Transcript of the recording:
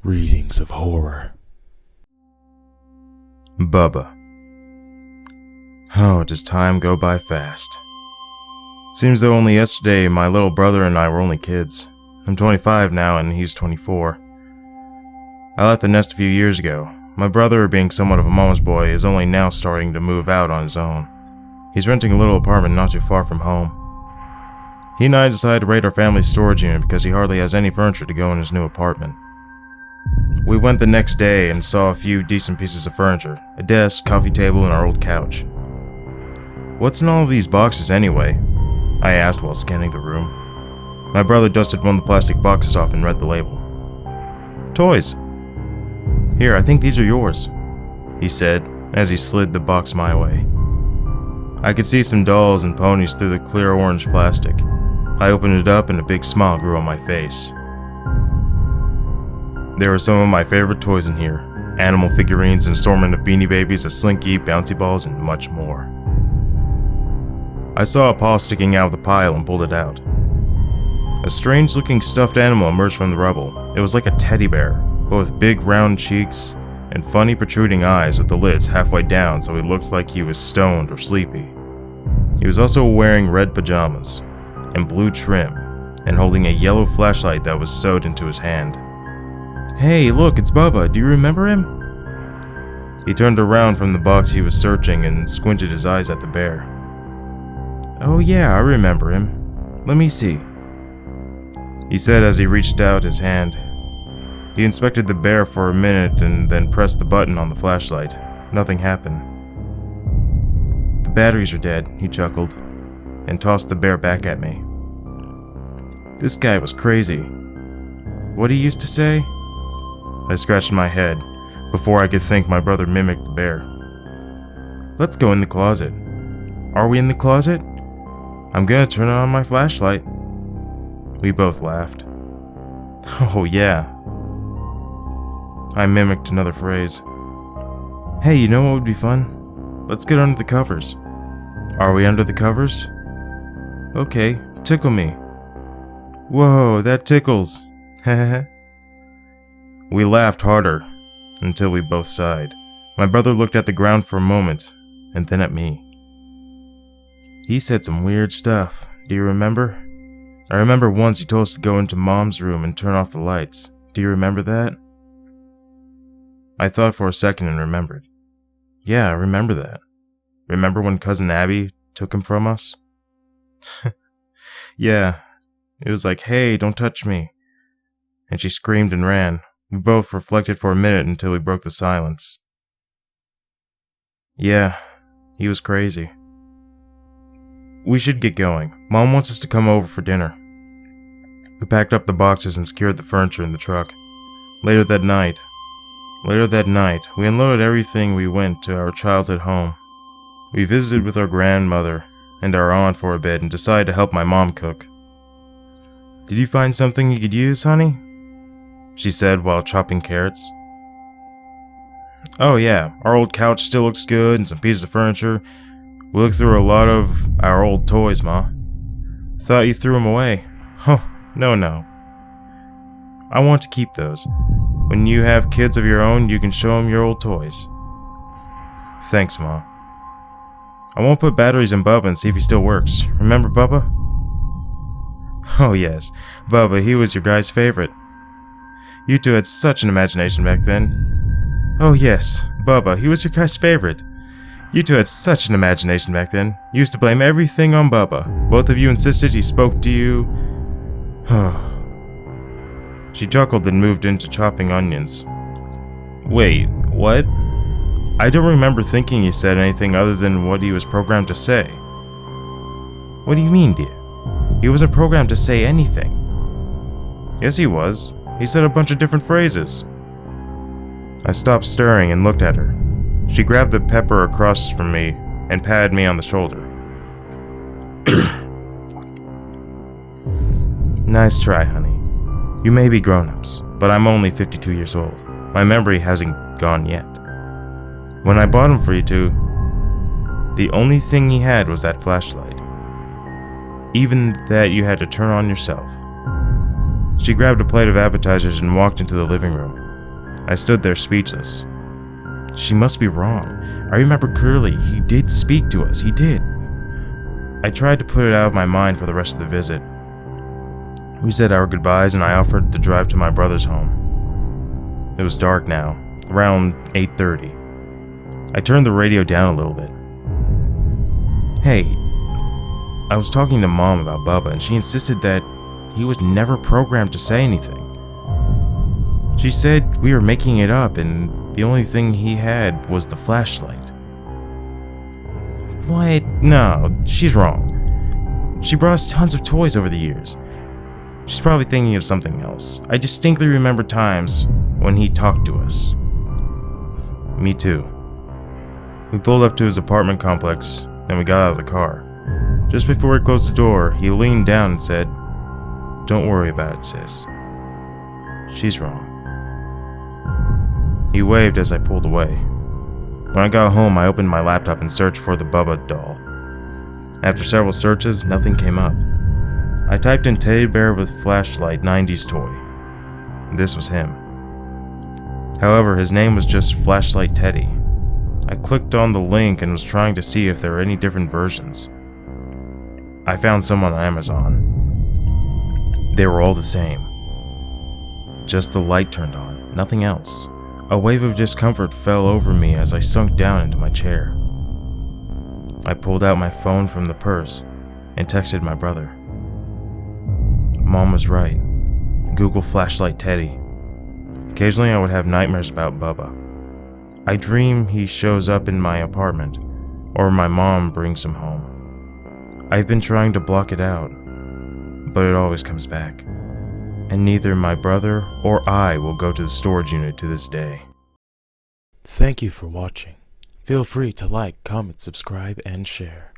Readings of horror. Bubba. Oh, does time go by fast. Seems though only yesterday my little brother and I were only kids. I'm 25 now and he's 24. I left the nest a few years ago. My brother, being somewhat of a mama's boy, is only now starting to move out on his own. He's renting a little apartment not too far from home. He and I decided to raid our family's storage unit because he hardly has any furniture to go in his new apartment. We went the next day and saw a few decent pieces of furniture, a desk, coffee table, and our old couch. What's in all of these boxes anyway? I asked while scanning the room. My brother dusted one of the plastic boxes off and read the label. Toys. Here, I think these are yours, he said as he slid the box my way. I could see some dolls and ponies through the clear orange plastic. I opened it up and a big smile grew on my face. There were some of my favorite toys in here. Animal figurines, an assortment of Beanie Babies, a Slinky, bouncy balls, and much more. I saw a paw sticking out of the pile and pulled it out. A strange-looking stuffed animal emerged from the rubble. It was like a teddy bear, but with big round cheeks and funny protruding eyes with the lids halfway down so he looked like he was stoned or sleepy. He was also wearing red pajamas and blue trim and holding a yellow flashlight that was sewed into his hand. Hey, look, it's Bubba. Do you remember him? He turned around from the box he was searching and squinted his eyes at the bear. Oh yeah, I remember him. Let me see, he said as he reached out his hand. He inspected the bear for a minute and then pressed the button on the flashlight. Nothing happened. The batteries are dead, he chuckled, and tossed the bear back at me. This guy was crazy. What'd he used to say? I scratched my head. Before I could think, my brother mimicked the bear. Let's go in the closet. Are we in the closet? I'm gonna turn on my flashlight. We both laughed. Oh yeah. I mimicked another phrase. Hey, you know what would be fun? Let's get under the covers. Are we under the covers? Okay, tickle me. Whoa, that tickles. Heh. We laughed harder, until we both sighed. My brother looked at the ground for a moment, and then at me. He said some weird stuff. Do you remember? I remember once he told us to go into Mom's room and turn off the lights. Do you remember that? I thought for a second and remembered. Yeah, I remember that. Remember when Cousin Abby took him from us? Yeah, it was like, hey, don't touch me. And she screamed and ran. We both reflected for a minute until we broke the silence. Yeah, he was crazy. We should get going. Mom wants us to come over for dinner. We packed up the boxes and secured the furniture in the truck. Later that night, we unloaded everything. We went to our childhood home. We visited with our grandmother and our aunt for a bit and decided to help my mom cook. Did you find something you could use, honey? She said while chopping carrots. Oh yeah, our old couch still looks good and some pieces of furniture. We looked through a lot of our old toys, Ma. Thought you threw them away. Oh, no. I want to keep those. When you have kids of your own, you can show them your old toys. Thanks, Ma. I won't put batteries in Bubba and see if he still works. Remember Bubba? Oh yes, Bubba, he was your guy's favorite. You two had such an imagination back then. Oh yes, Bubba, he was your guy's favorite. You two had such an imagination back then. You used to blame everything on Bubba. Both of you insisted he spoke to you. She chuckled and moved into chopping onions. Wait, what? I don't remember thinking he said anything other than what he was programmed to say. What do you mean, dear? He wasn't programmed to say anything. Yes, he was. He said a bunch of different phrases. I stopped stirring and looked at her. She grabbed the pepper across from me and patted me on the shoulder. Nice try, honey. You may be grown-ups, but I'm only 52 years old. My memory hasn't gone yet. When I bought him for you two, the only thing he had was that flashlight. Even that you had to turn on yourself. She grabbed a plate of appetizers and walked into the living room. I stood there speechless. She must be wrong. I remember clearly, he did speak to us, he did. I tried to put it out of my mind for the rest of the visit. We said our goodbyes and I offered to drive to my brother's home. It was dark now, around 8:30. I turned the radio down a little bit. Hey, I was talking to Mom about Bubba and she insisted that he was never programmed to say anything. She said we were making it up and the only thing he had was the flashlight. What? No, she's wrong. She brought us tons of toys over the years. She's probably thinking of something else. I distinctly remember times when he talked to us. Me too. We pulled up to his apartment complex, then we got out of the car. Just before he closed the door, he leaned down and said, "Don't worry about it, sis. She's wrong." He waved as I pulled away. When I got home, I opened my laptop and searched for the Bubba doll. After several searches, nothing came up. I typed in teddy bear with flashlight 90s toy. This was him. However, his name was just Flashlight Teddy. I clicked on the link and was trying to see if there were any different versions. I found some on Amazon. They were all the same. Just the light turned on, nothing else. A wave of discomfort fell over me as I sunk down into my chair. I pulled out my phone from the purse and texted my brother. Mom was right. Google Flashlight Teddy. Occasionally I would have nightmares about Bubba. I dream he shows up in my apartment, or my mom brings him home. I've been trying to block it out, but it always comes back. And neither my brother or I will go to the storage unit to this day. Thank you for watching. Feel free to like, comment, subscribe, and share.